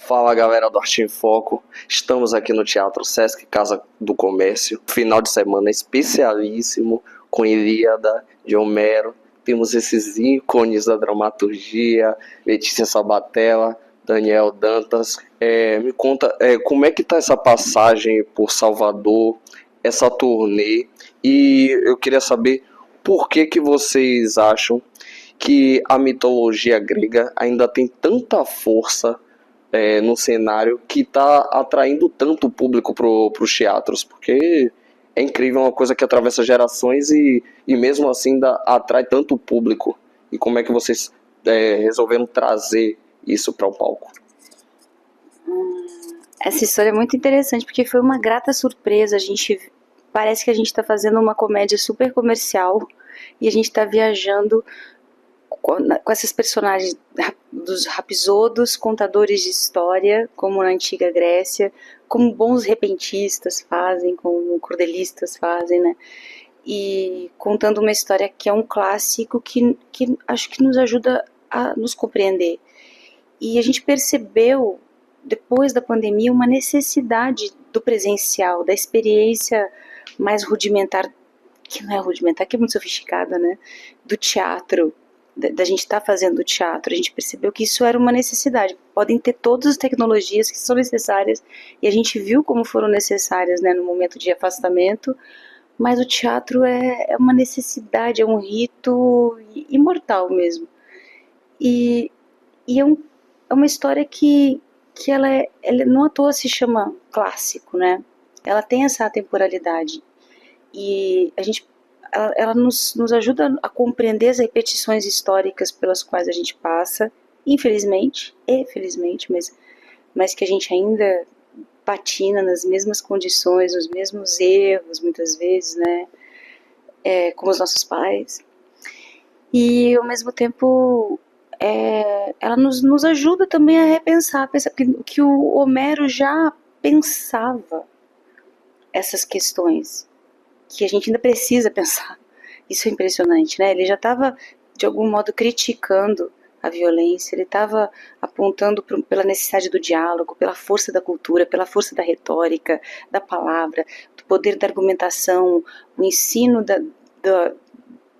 Fala galera do Arte em Foco, estamos aqui no Teatro Sesc Casa do Comércio, final de semana especialíssimo com Ilíada de Homero. Temos esses ícones da dramaturgia, Letícia Sabatella, Daniel Dantas. Me conta como é que tá essa passagem por Salvador, essa turnê, e eu queria saber por que vocês acham que a mitologia grega ainda tem tanta força no cenário que está atraindo tanto o público para os teatros, porque é incrível, uma coisa que atravessa gerações e mesmo assim atrai tanto o público. E como é que vocês resolveram trazer isso para o palco? Essa história é muito interessante, porque foi uma grata surpresa. Parece que a gente está fazendo uma comédia super comercial e a gente está viajando com esses personagens dos rapsodos, contadores de história, como na antiga Grécia, como bons repentistas fazem, como cordelistas fazem, né? E contando uma história que é um clássico que acho que nos ajuda a nos compreender. E a gente percebeu, depois da pandemia, uma necessidade do presencial, da experiência mais rudimentar, que não é rudimentar, que é muito sofisticada, né? Do teatro, da gente estar fazendo teatro. A gente percebeu que isso era uma necessidade. Podem ter todas as tecnologias que são necessárias, e a gente viu como foram necessárias, né, no momento de afastamento, mas o teatro é uma necessidade, é um rito imortal mesmo. E é uma história que ela não à toa se chama clássico, né? Ela tem essa temporalidade. E ela nos ajuda a compreender as repetições históricas pelas quais a gente passa, infelizmente e felizmente, mas que a gente ainda patina nas mesmas condições, nos mesmos erros, muitas vezes, né? Como os nossos pais. E, ao mesmo tempo, ela nos ajuda também a repensar que o Homero já pensava essas questões, que a gente ainda precisa pensar. Isso é impressionante, né? Ele já estava, de algum modo, criticando a violência, ele estava apontando pela necessidade do diálogo, pela força da cultura, pela força da retórica, da palavra, do poder da argumentação, o ensino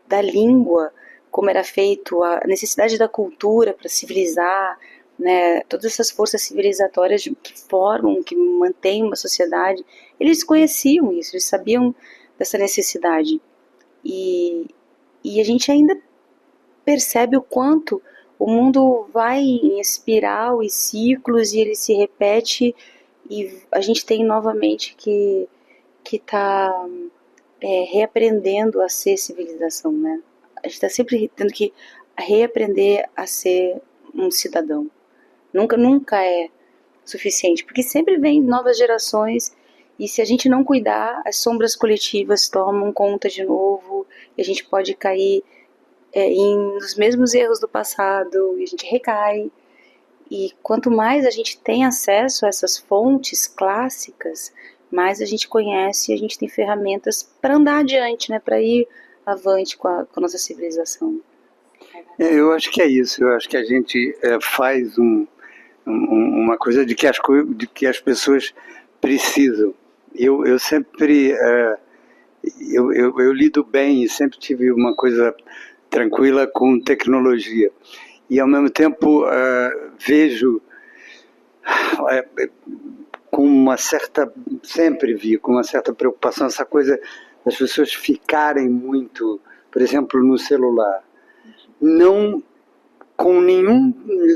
da língua, como era feito, a necessidade da cultura para civilizar, né? Todas essas forças civilizatórias que formam, que mantêm uma sociedade, eles conheciam isso, eles sabiam dessa necessidade. E a gente ainda percebe o quanto o mundo vai em espiral e ciclos e ele se repete, e a gente tem novamente que tá reaprendendo a ser civilização, né? A gente está sempre tendo que reaprender a ser um cidadão. Nunca é suficiente, porque sempre vem novas gerações, e se a gente não cuidar, as sombras coletivas tomam conta de novo, e a gente pode cair nos mesmos erros do passado, e a gente recai. E quanto mais a gente tem acesso a essas fontes clássicas, mais a gente conhece e a gente tem ferramentas para andar adiante, né, para ir avante com a nossa civilização. Eu acho que é isso, eu acho que a gente faz uma coisa de que as pessoas precisam. Eu sempre eu lido bem e sempre tive uma coisa tranquila com tecnologia, e ao mesmo tempo vejo sempre vi com uma certa preocupação essa coisa das pessoas ficarem muito, por exemplo, no celular, não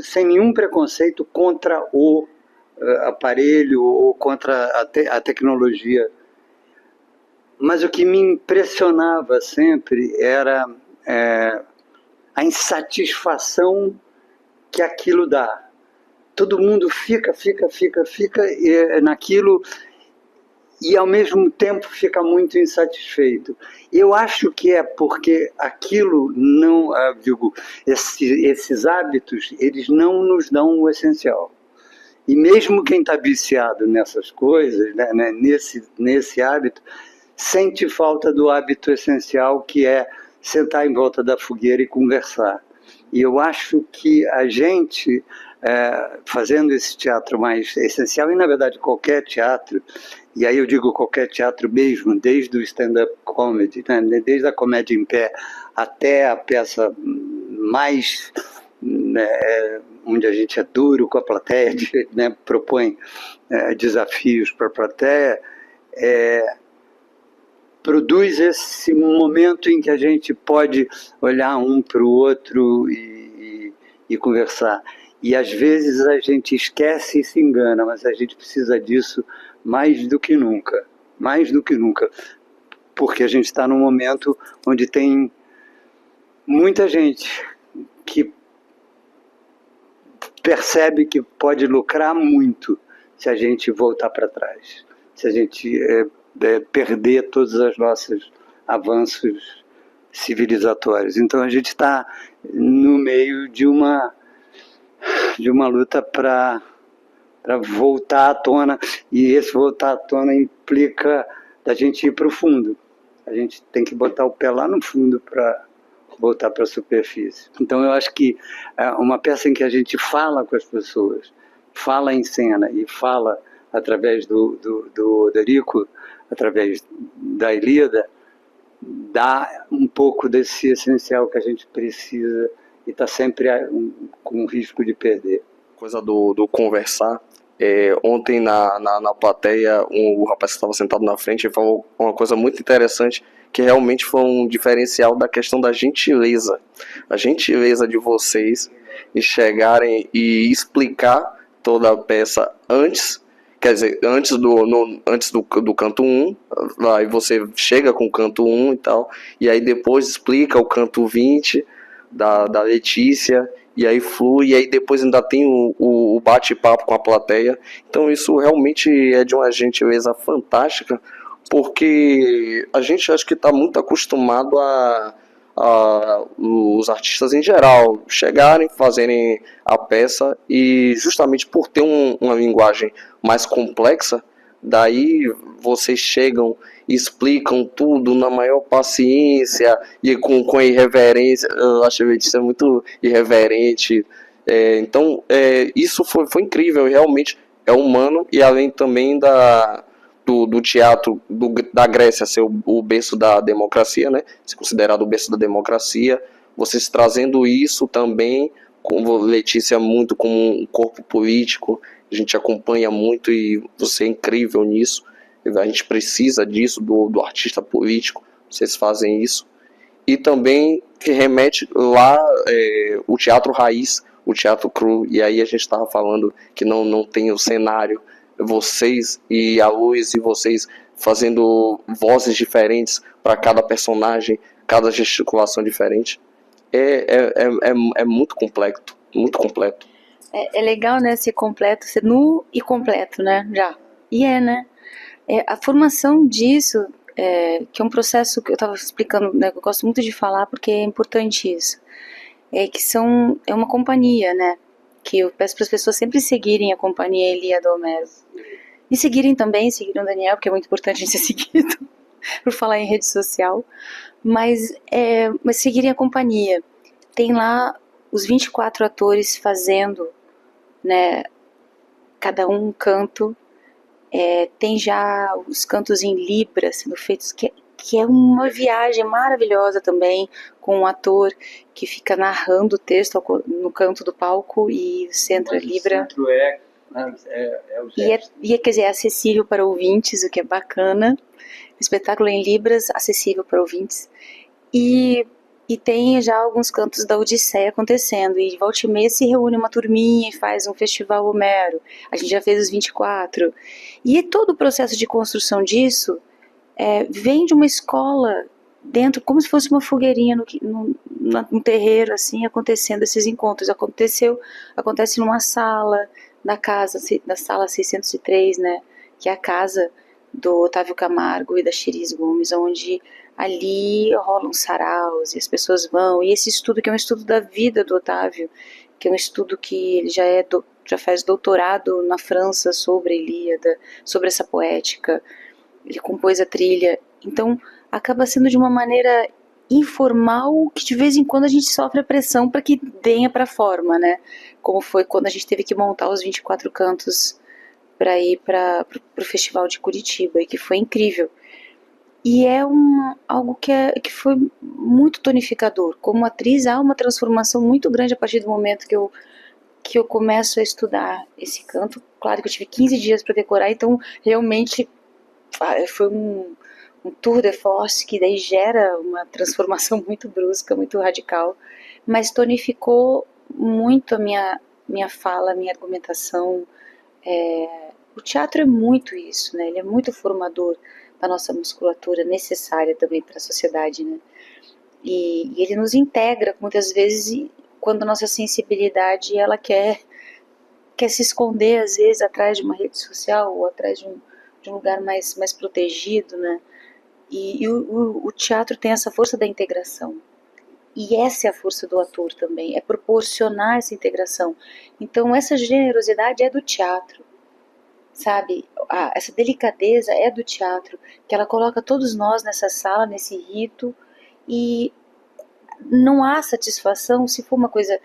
sem nenhum preconceito contra o aparelho ou contra a tecnologia. Mas o que me impressionava sempre era a insatisfação que aquilo dá. Todo mundo fica naquilo e ao mesmo tempo fica muito insatisfeito. Eu acho que é porque aquilo não, esses hábitos, eles não nos dão o essencial. E mesmo quem está viciado nessas coisas, né, nesse hábito, sente falta do hábito essencial, que é sentar em volta da fogueira e conversar. E eu acho que a gente fazendo esse teatro mais essencial, e na verdade qualquer teatro, e aí eu digo qualquer teatro mesmo, desde o stand-up comedy, né, desde a comédia em pé até a peça mais, né, onde a gente é duro com a plateia, né, propõe desafios para a plateia, produz esse momento em que a gente pode olhar um para o outro e conversar. E às vezes a gente esquece e se engana, mas a gente precisa disso mais do que nunca, porque a gente está num momento onde tem muita gente que percebe que pode lucrar muito se a gente voltar para trás, se a gente perder todos os nossos avanços civilizatórios. Então a gente está no meio de uma luta para voltar à tona, e esse voltar à tona implica da gente ir para o fundo. A gente tem que botar o pé lá no fundo para voltar para a superfície. Então eu acho que uma peça em que a gente fala com as pessoas, fala em cena e fala através do Odorico, através da Ilíada, dá um pouco desse essencial que a gente precisa e está sempre com o risco de perder. Coisa do conversar. Ontem na plateia, o rapaz que estava sentado na frente falou uma coisa muito interessante, que realmente foi um diferencial da questão da gentileza. A gentileza de vocês em chegarem e explicar toda a peça antes, quer dizer, antes do canto 1, aí você chega com o canto 1 e tal, e aí depois explica o canto 20 da Letícia, e aí flui, e aí depois ainda tem o bate-papo com a plateia. Então isso realmente é de uma gentileza fantástica, porque a gente acho que está muito acostumado a os artistas em geral chegarem, fazerem a peça, e justamente por ter uma linguagem mais complexa, daí vocês chegam e explicam tudo na maior paciência e com irreverência. Eu acho a Letícia muito irreverente. Então isso foi incrível, realmente é humano, e além também do teatro da Grécia ser o berço da democracia, né? Ser considerado o berço da democracia, vocês trazendo isso também, com Letícia muito como um corpo político, a gente acompanha muito e você é incrível nisso, a gente precisa disso, do artista político, vocês fazem isso. E também que remete lá o teatro raiz, o teatro cru, e aí a gente estava falando que não tem o cenário, vocês e a luz, e vocês fazendo vozes diferentes para cada personagem, cada gesticulação diferente. É muito completo, muito completo. É legal, né, ser completo, ser nu e completo, né, já. E né? A formação disso, que é um processo que eu estava explicando, né, que eu gosto muito de falar porque é importante isso, é uma companhia, né, que eu peço para as pessoas sempre seguirem a companhia Ilíada Homero. E seguirem o Daniel, porque é muito importante ser seguido, por falar em rede social, mas seguirem a companhia. Tem lá os 24 atores fazendo, né, cada um canto, tem já os cantos em Libra sendo feitos, que é uma viagem maravilhosa também, com um ator que fica narrando o texto no canto do palco, e você entra Libra. O centro quer dizer, é acessível para ouvintes, o que é bacana. Espetáculo em Libras, acessível para ouvintes. E tem já alguns cantos da Odisseia acontecendo, e volta e meia se reúne uma turminha e faz um festival Homero. A gente já fez os 24. E todo o processo de construção disso vem de uma escola dentro, como se fosse uma fogueirinha num terreiro, assim, acontecendo esses encontros. Acontece numa sala da sala 603, né, que é a casa do Otávio Camargo e da Chiris Gomes, onde ali rolam saraus e as pessoas vão, e esse estudo, que é um estudo da vida do Otávio, que é um estudo que ele já faz doutorado na França sobre a Ilíada, sobre essa poética, ele compôs a trilha, então acaba sendo de uma maneira informal que de vez em quando a gente sofre a pressão para que venha para a forma, né? Como foi quando a gente teve que montar os 24 cantos para ir para o Festival de Curitiba, e que foi incrível. E é algo que foi muito tonificador. Como atriz, há uma transformação muito grande a partir do momento que eu começo a estudar esse canto. Claro que eu tive 15 dias para decorar, então realmente foi um tour de force que daí gera uma transformação muito brusca, muito radical, mas tonificou muito a minha fala, a minha argumentação. O teatro é muito isso, né? Ele é muito formador da nossa musculatura, necessária também para a sociedade, né? E ele nos integra muitas vezes quando a nossa sensibilidade ela quer se esconder às vezes atrás de uma rede social ou atrás de um lugar mais protegido, né? E o teatro tem essa força da integração. E essa é a força do ator também, é proporcionar essa integração. Então essa generosidade é do teatro, sabe? Essa delicadeza é do teatro, que ela coloca todos nós nessa sala, nesse rito, e não há satisfação se for uma coisa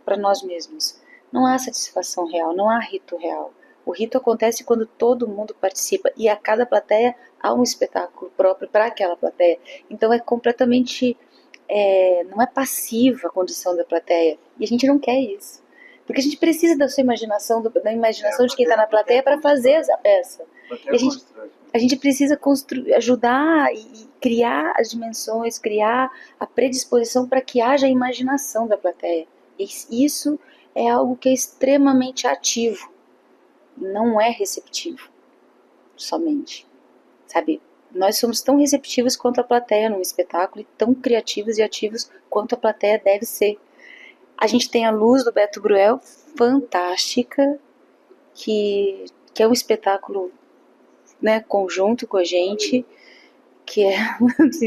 para nós mesmos. Não há satisfação real, não há rito real. O rito acontece quando todo mundo participa, e a cada plateia há um espetáculo próprio para aquela plateia. Então é completamente, não é passiva a condição da plateia, e a gente não quer isso. Porque a gente precisa da sua imaginação, da imaginação de quem está na plateia para fazer essa peça. E a gente precisa ajudar e criar as dimensões, criar a predisposição para que haja a imaginação da plateia. E isso é algo que é extremamente ativo, não é receptivo somente, sabe? Nós somos tão receptivos quanto a plateia num espetáculo e tão criativos e ativos quanto a plateia deve ser. A gente tem a Luz do Beto Bruel, fantástica, que é um espetáculo, né, conjunto com a gente, que é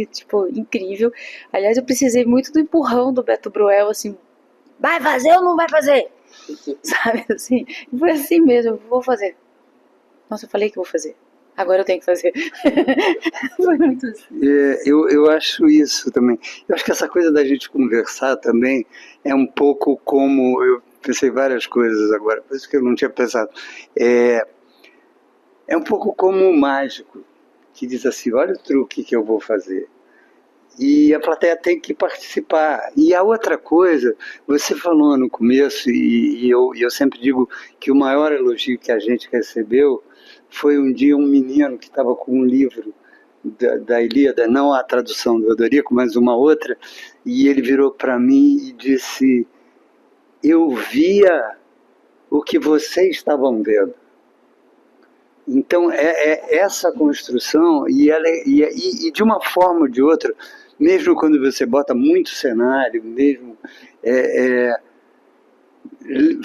tipo, incrível. Aliás, eu precisei muito do empurrão do Beto Bruel, assim, vai fazer ou não vai fazer? Sabe, assim, foi assim mesmo, vou fazer. Nossa, eu falei que vou fazer. Agora eu tenho que fazer. Foi muito assim. Eu acho isso também. Eu acho que essa coisa da gente conversar também é um pouco como... Eu pensei várias coisas agora, por isso que eu não tinha pensado. É um pouco como o mágico, que diz assim, olha o truque que eu vou fazer. E a plateia tem que participar. E a outra coisa, você falou no começo, e eu sempre digo que o maior elogio que a gente recebeu foi um dia um menino que estava com um livro da Ilíada, não a tradução do Odorico, mas uma outra, e ele virou para mim e disse, eu via o que vocês estavam vendo. Então, essa construção, e de uma forma ou de outra, mesmo quando você bota muito cenário, mesmo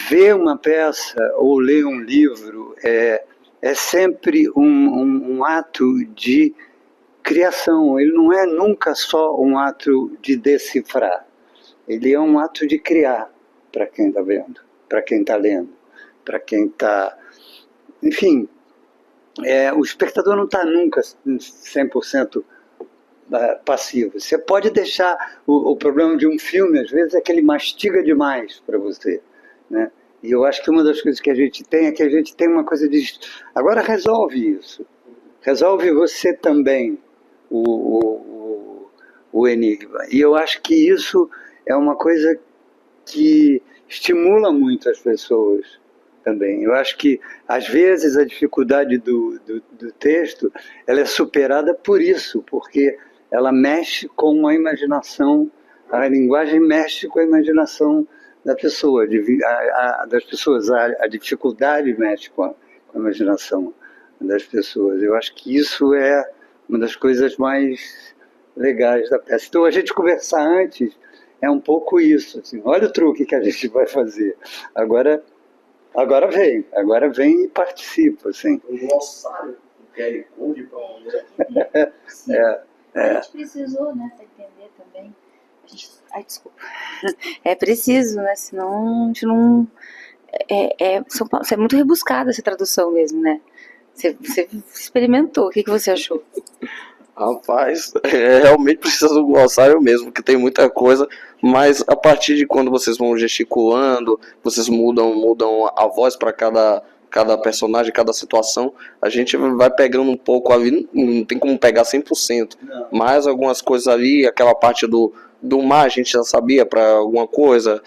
ver uma peça ou ler um livro é sempre um ato de criação. Ele não é nunca só um ato de decifrar. Ele é um ato de criar para quem está vendo, para quem está lendo, para quem está... Enfim, o espectador não está nunca 100% passivo. Você pode deixar... O problema de um filme, às vezes, é que ele mastiga demais para você, né? E eu acho que uma das coisas que a gente tem é que a gente tem uma coisa de... Agora resolve isso. Resolve você também o enigma. E eu acho que isso é uma coisa que estimula muito as pessoas também. Eu acho que, às vezes, a dificuldade do texto ela é superada por isso, porque ela mexe com a imaginação, a linguagem mexe com a imaginação da pessoa, das pessoas, a dificuldade mexe com a imaginação das pessoas. Eu acho que isso é uma das coisas mais legais da peça. Então, a gente conversar antes é um pouco isso, assim, olha o truque que a gente vai fazer. Agora vem e participa, assim. O glossário, o QR Code para mulher. A gente precisou, né, para entender também. Desculpa. É preciso, né? Senão a gente não... é muito rebuscada essa tradução mesmo, né? Você experimentou, o que você achou? Rapaz, realmente precisa do glossário mesmo, que tem muita coisa, mas a partir de quando vocês vão gesticulando, vocês mudam a voz para cada personagem, cada situação, a gente vai pegando um pouco ali, não tem como pegar 100%, Não. mas algumas coisas ali, aquela parte do mar a gente já sabia para alguma coisa,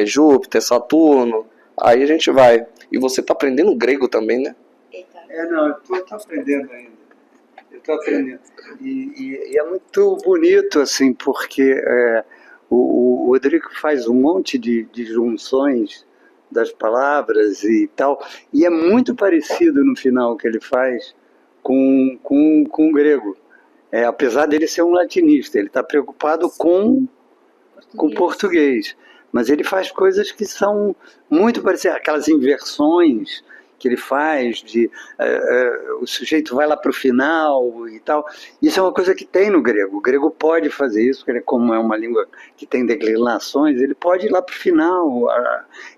Júpiter, Saturno, aí a gente vai. E você tá aprendendo grego também, né? Não, eu tô aprendendo ainda. Eu tô aprendendo. E é muito bonito, assim, porque o Rodrigo faz um monte de junções das palavras e tal, e é muito parecido no final que ele faz com o grego. Apesar dele ser um latinista, ele está preocupado com português, mas ele faz coisas que são muito parecidas, aquelas inversões que ele faz, o sujeito vai lá para o final e tal. Isso é uma coisa que tem no grego. O grego pode fazer isso, porque como é uma língua que tem declinações, ele pode ir lá para o final.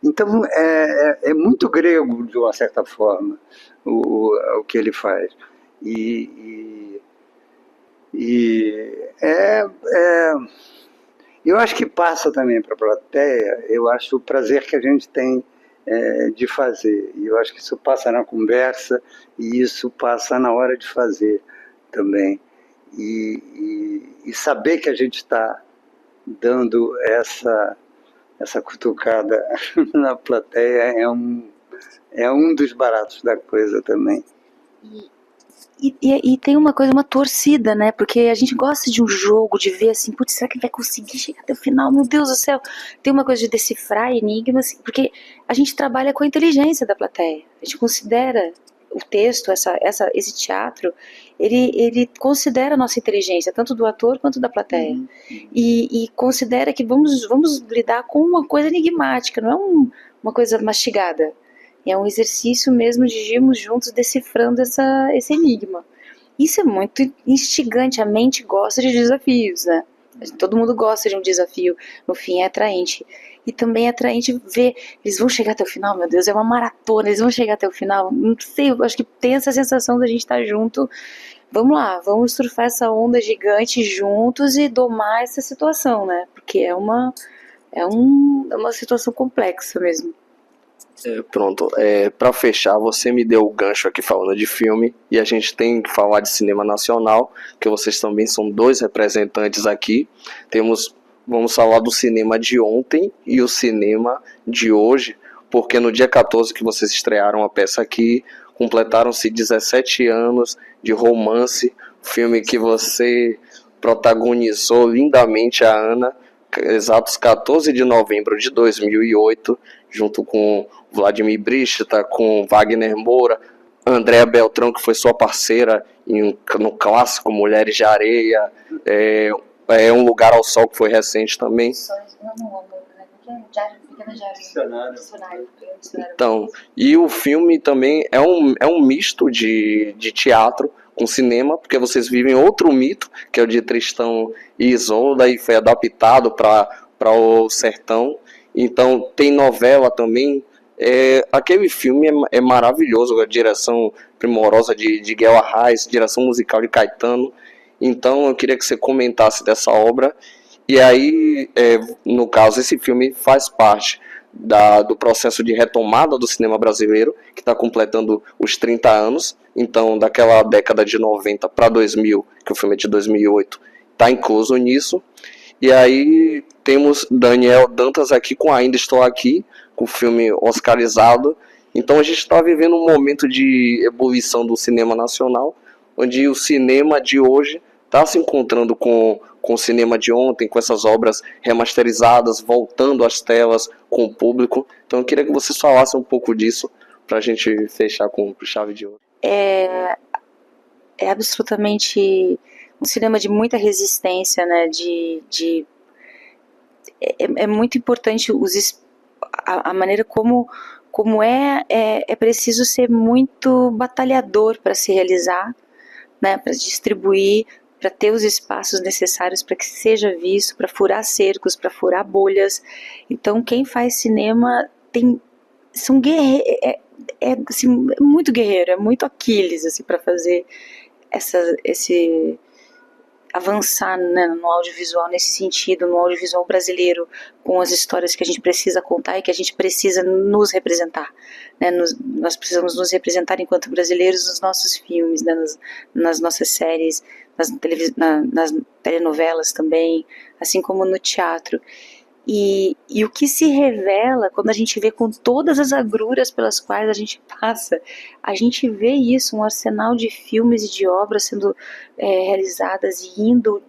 Então, é muito grego, de uma certa forma, o que ele faz. Eu acho que passa também para a plateia, eu acho o prazer que a gente tem de fazer. E eu acho que isso passa na conversa e isso passa na hora de fazer também. E saber que a gente está dando essa cutucada na plateia é um dos baratos da coisa também. E tem uma coisa, uma torcida, né? Porque a gente gosta de um jogo, de ver assim, putz, será que vai conseguir chegar até o final? Meu Deus do céu! Tem uma coisa de decifrar enigmas, porque a gente trabalha com a inteligência da plateia. A gente considera o texto, esse teatro, ele considera a nossa inteligência, tanto do ator quanto da plateia. E considera que vamos lidar com uma coisa enigmática, não é uma coisa mastigada. É um exercício mesmo de irmos juntos decifrando esse enigma. Isso é muito instigante, a mente gosta de desafios, né? Todo mundo gosta de um desafio, no fim é atraente. E também é atraente ver, eles vão chegar até o final, meu Deus, é uma maratona, eles vão chegar até o final. Não sei, eu acho que tem essa sensação da gente estar junto. Vamos lá, vamos surfar essa onda gigante juntos e domar essa situação, né? Porque é uma situação complexa mesmo. Pronto, para fechar, você me deu o gancho aqui falando de filme e a gente tem que falar de cinema nacional, que vocês também são dois representantes aqui. Vamos falar do cinema de ontem e o cinema de hoje, porque no dia 14 que vocês estrearam a peça aqui, completaram-se 17 anos de Romance, filme que você protagonizou lindamente, a Ana, exatos 14 de novembro de 2008, junto com Vladimir Brista, com Wagner Moura, Andréa Beltrão, que foi sua parceira no clássico Mulheres de Areia, Um Lugar ao Sol, que foi recente também. Então, e o filme também é um misto de teatro com cinema, porque vocês vivem outro mito, que é o de Tristão e Isolda, e foi adaptado para o sertão. Então tem novela também. Aquele filme é maravilhoso, a direção primorosa de Guel Arraes, direção musical de Caetano. Então eu queria que você comentasse dessa obra. E aí, no caso, esse filme faz parte do processo de retomada do cinema brasileiro, que está completando os 30 anos. Então, daquela década de 90 para 2000, que o filme é de 2008, está incluso nisso. E aí temos Daniel Dantas aqui com Ainda Estou Aqui, com o filme oscarizado. Então a gente está vivendo um momento de ebulição do cinema nacional, onde o cinema de hoje está se encontrando com o cinema de ontem, com essas obras remasterizadas, voltando às telas com o público. Então eu queria que vocês falassem um pouco disso, para a gente fechar com chave de ouro. É absolutamente um cinema de muita resistência, né? É muito importante a maneira como é preciso ser muito batalhador para se realizar, né? Para distribuir, para ter os espaços necessários para que seja visto, para furar cercos, para furar bolhas. Então quem faz cinema são guerreiros, assim, muito guerreiro, é muito Aquiles assim, para fazer avançar, né, no audiovisual nesse sentido, no audiovisual brasileiro, com as histórias que a gente precisa contar e que a gente precisa nos representar, né, nós precisamos nos representar enquanto brasileiros nos nossos filmes, né, nas nossas séries, nas telenovelas também, assim como no teatro. E o que se revela quando a gente vê com todas as agruras pelas quais a gente passa, a gente vê isso, um arsenal de filmes e de obras sendo realizadas e indo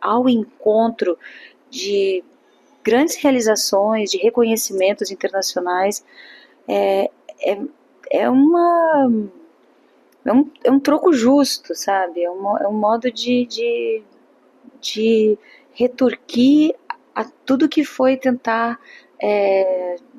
ao encontro de grandes realizações, de reconhecimentos internacionais. É, é, é um troco justo, sabe? É um modo de retorquir a tudo que foi tentar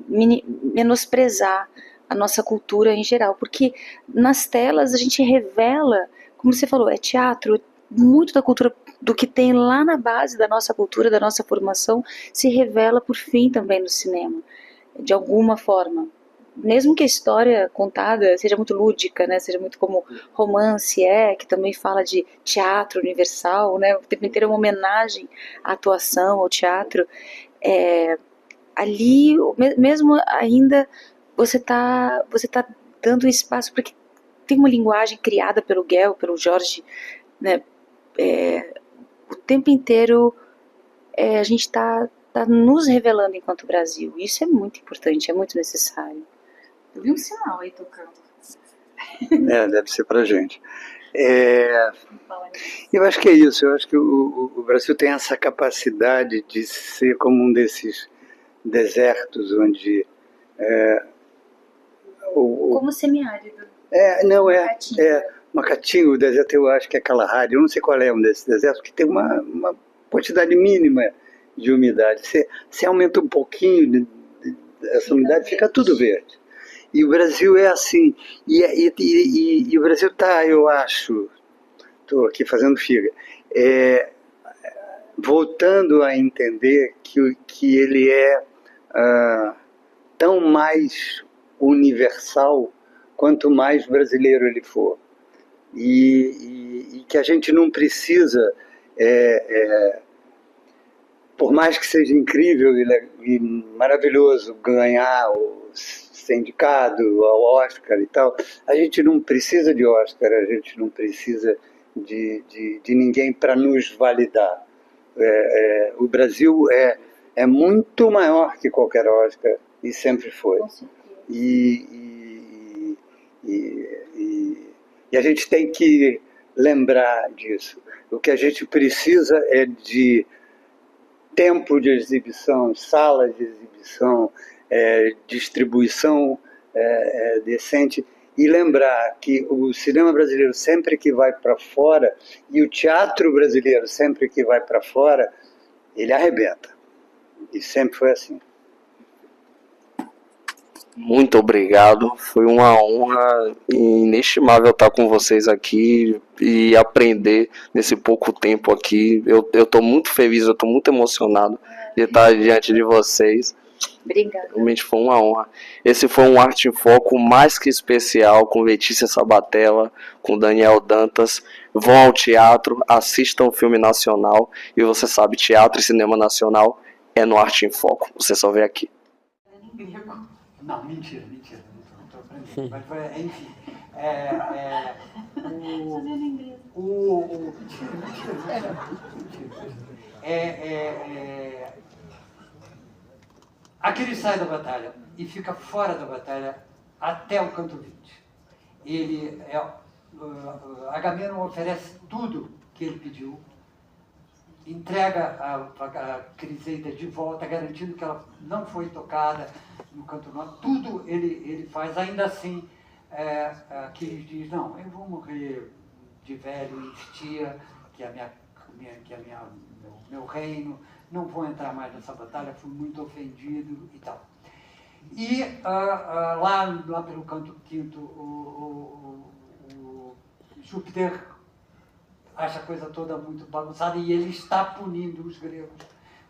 menosprezar a nossa cultura em geral, porque nas telas a gente revela, como você falou, é teatro, muito da cultura, do que tem lá na base da nossa cultura, da nossa formação, se revela por fim também no cinema, de alguma forma. Mesmo que a história contada seja muito lúdica, né, seja muito como romance que também fala de teatro universal, né, o tempo inteiro é uma homenagem à atuação, ao teatro, ali, mesmo ainda, você tá dando espaço, porque tem uma linguagem criada pelo Guel, pelo Jorge, né, o tempo inteiro a gente está nos revelando enquanto Brasil. Isso é muito importante, é muito necessário. Eu vi um sinal aí tocando. Deve ser pra gente. Eu acho que é isso, eu acho que o Brasil tem essa capacidade de ser como um desses desertos onde... Como semiárido. Macatinho, o deserto eu acho que é Kalahari, eu não sei qual é um desses desertos, que tem uma quantidade mínima de umidade. Você aumenta um pouquinho essa umidade, fica tudo verde. E o Brasil é assim, e o Brasil está, eu acho, estou aqui fazendo figa, voltando a entender que ele é tão mais universal quanto mais brasileiro ele for. E que a gente não precisa, por mais que seja incrível e maravilhoso ganhar o ser indicado ao Oscar e tal, a gente não precisa de Oscar, a gente não precisa de ninguém para nos validar. O Brasil é muito maior que qualquer Oscar, e sempre foi. E a gente tem que lembrar disso. O que a gente precisa é de tempo de exibição, salas de exibição, distribuição decente, e lembrar que o cinema brasileiro sempre que vai para fora, e o teatro brasileiro sempre que vai para fora, ele arrebenta. E sempre foi assim. Muito obrigado, foi uma honra inestimável estar com vocês aqui e aprender nesse pouco tempo aqui. Eu estou muito feliz, eu estou muito emocionado de estar diante de vocês. Obrigada. Realmente foi uma honra. Esse foi um Arte em Foco mais que especial, com Letícia Sabatella, com Daniel Dantas. Vão ao teatro, assistam o filme nacional, e você sabe, teatro e cinema nacional é no Arte em Foco, você só vê aqui. Não, mentira, não estou aprendendo. Mas, enfim, aquele sai da batalha e fica fora da batalha até o canto 20. Agamenon oferece tudo que ele pediu, entrega a Criseida de volta, garantindo que ela não foi tocada no canto norte. Tudo ele faz, ainda assim, Aquiles diz, não, eu vou morrer de velho em Estia, que é meu reino, não vou entrar mais nessa batalha, fui muito ofendido e tal. E lá pelo canto quinto, o Júpiter acha a coisa toda muito bagunçada e ele está punindo os gregos,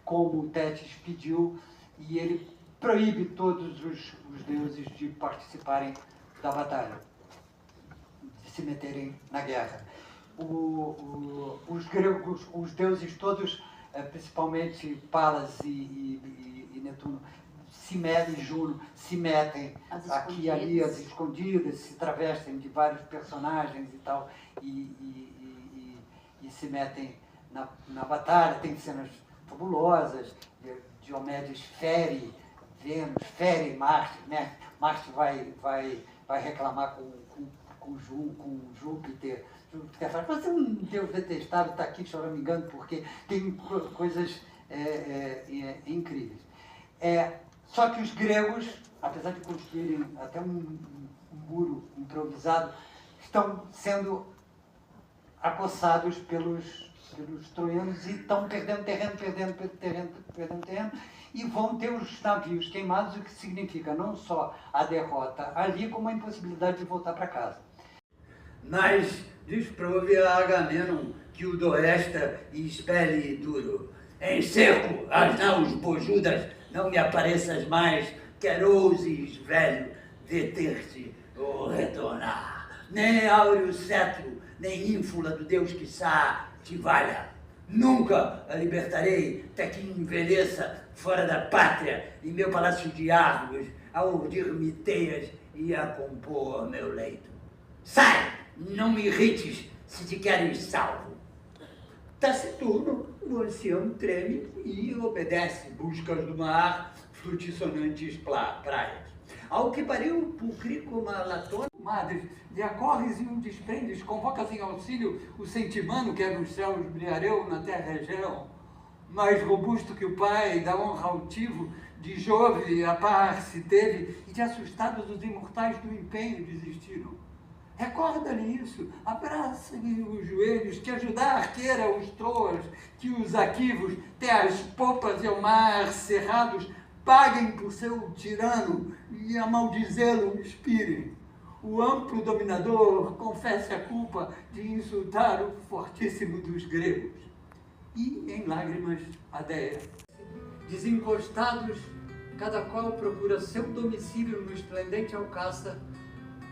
como o Tétis pediu, e ele proíbe todos os deuses de participarem da batalha, de se meterem na guerra. os gregos, os deuses todos, principalmente Palas e Netuno, e Juno, se metem aqui e ali, as escondidas, se travestem de vários personagens e tal, e se metem na batalha. Tem cenas fabulosas. Diomedes fere Vênus, fere Marte, né? Marte vai reclamar com Júpiter. Júpiter fala: você é um deus detestável, está aqui choramingando, porque tem coisas incríveis. Só que os gregos, apesar de construírem até um muro improvisado, estão sendo acossados pelos troianos e estão perdendo terreno, e vão ter os navios queimados, o que significa não só a derrota ali, como a impossibilidade de voltar para casa. Mas desprove a Agamenon que o doesta e espere duro. Em seco, as naus bojudas, não me apareças mais, quer ouses, velho, deter-te ou retornar. Nem áureo cetro, nem ínfula do Deus quiçá te valha. Nunca a libertarei até que envelheça fora da pátria, em meu palácio de Argos, a urdir miteias e a compor meu leito. Sai! Não me irrites se te queres salvo. Taciturno, o ancião treme e obedece, buscas do mar, frutissonantes praias. Ao que pariu, pulcrícoma latona. Madres, de acorres e um desprendes, convocas em auxílio o sentimano que é nos céus brilhareu, na terra região. Mais robusto que o pai, da honra altivo, de Jove a par se teve, e de assustados os imortais do empenho desistiram. Recorda-lhe isso, abraça-lhe os joelhos, que ajudar queira os troas, que os aquivos, até as popas e ao mar cerrados, paguem por seu tirano e a maldizê-lo inspirem. O amplo dominador confesse a culpa de insultar o fortíssimo dos gregos. E, em lágrimas, a Déia. Desencostados, cada qual procura seu domicílio no esplendente alcáçar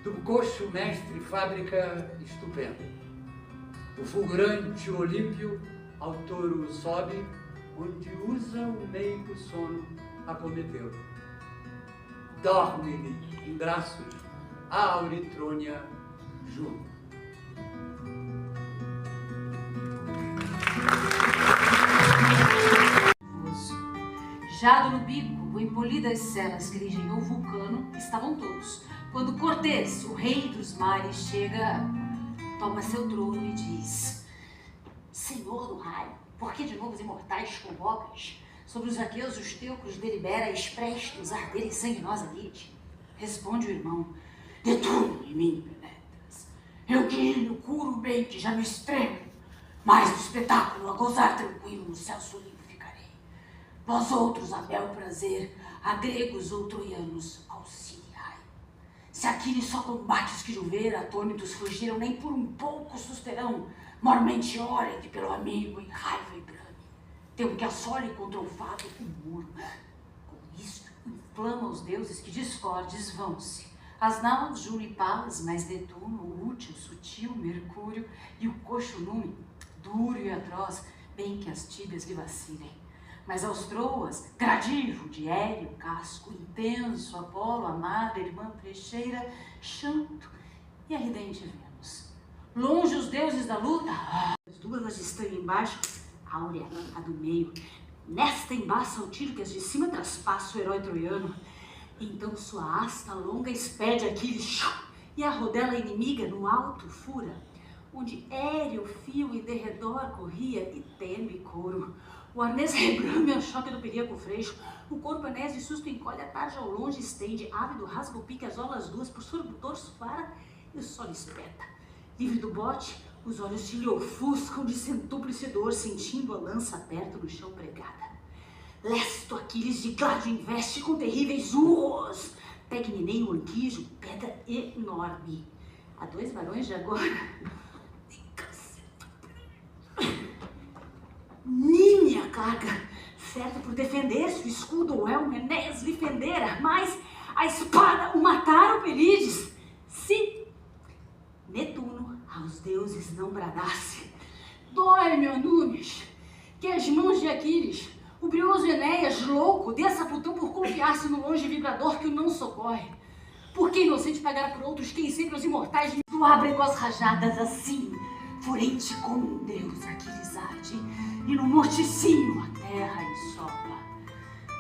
do coxo mestre fábrica estupenda. O fulgurante Olímpio ao touro sobe, onde usa o meigo sono acometeu. Dorme-lhe em braços a Auritrônia Juno. Já no bico, em polidas celas que lhe engenhou Vulcano, estavam todos. Quando Cortês, o rei dos mares, chega, toma seu trono e diz: Senhor do raio, por que de novo os imortais convocas? Sobre os aqueus os teucros deliberas prestes a arder em sanguinosa lide. Responde o irmão: de tudo em mim penetras. Eu guio, curo bem que já no extremo, mas do espetáculo a gozar tranquilo no céu sublime ficarei. Vós outros a bel prazer, a gregos ou troianos auxiliai. Se Aquiles só combates que ver, atônitos fugiram, nem por um pouco susterão, mormente orem que pelo amigo em raiva e brame. Temo que assole contra o fato o muro. Com isto, inflama os deuses que discordes vão-se. As naus, Juno e Palas, mais Netuno, o útil, sutil, Mercúrio, e o coxo Nume, duro e atroz, bem que as tíbias lhe vacilem. Mas aos Troas, gradivo, de Hélio, casco intenso, Apolo, amada, irmã trecheira, Xanto e a ridente Vênus. Longe os deuses da luta, as duas estão embaixo, Áurea, a do meio. Nesta embaça o tiro que as de cima traspassa o herói troiano. Então sua asta longa expede Aquiles, e a rodela inimiga no alto fura, onde éreo fio e derredor corria e teme couro. O arnês rebrame ao choque do perigo freixo, o corpo anés de susto encolhe, a tarde ao longe estende, ávido rasga o pique, as olas duas por sobre o dorso para, e o sol espeta. Livre do bote, os olhos se lhe ofuscam de centúplice dor, sentindo a lança perto no chão pregada. Lesto Aquiles de Gládio investe com terríveis urros, Pegninei o anquijo, pedra enorme. Há dois varões de agora. Nímia carga, certo por defender-se, o escudo ou elmo Enéas lhe fendera, mas a espada o matara o Pelides. Se Netuno aos deuses se não bradasse. Dói-me, ó Nunes, que as mãos de Aquiles, o brioso Enéas, louco, desça Plutão por confiar-se no longe vibrador que o não socorre. Por que inocente pagar por outros quem sempre os imortais do abrem com as rajadas assim, furente como um deus Aquiles arde, e no morticínio a terra ensopa,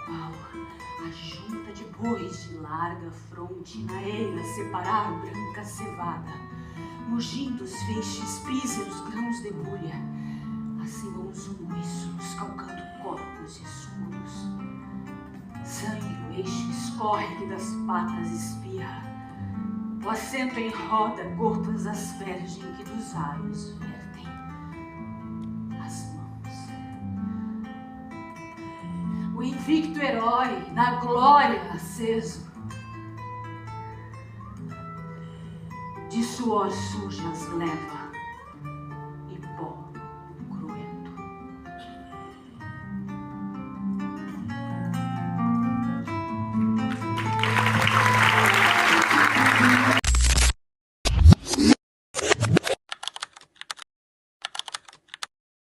qual a junta de bois de larga fronte na eira separar branca cevada, mugindo os feixes píseros grãos de bulha, assim vão os uníssonos calcando corpos escuros. Sangue o eixo escorre que das patas espirra, o assento em roda gotas aspergem que dos aros vertem as mãos. O invicto herói, na glória aceso, de suor sujas leva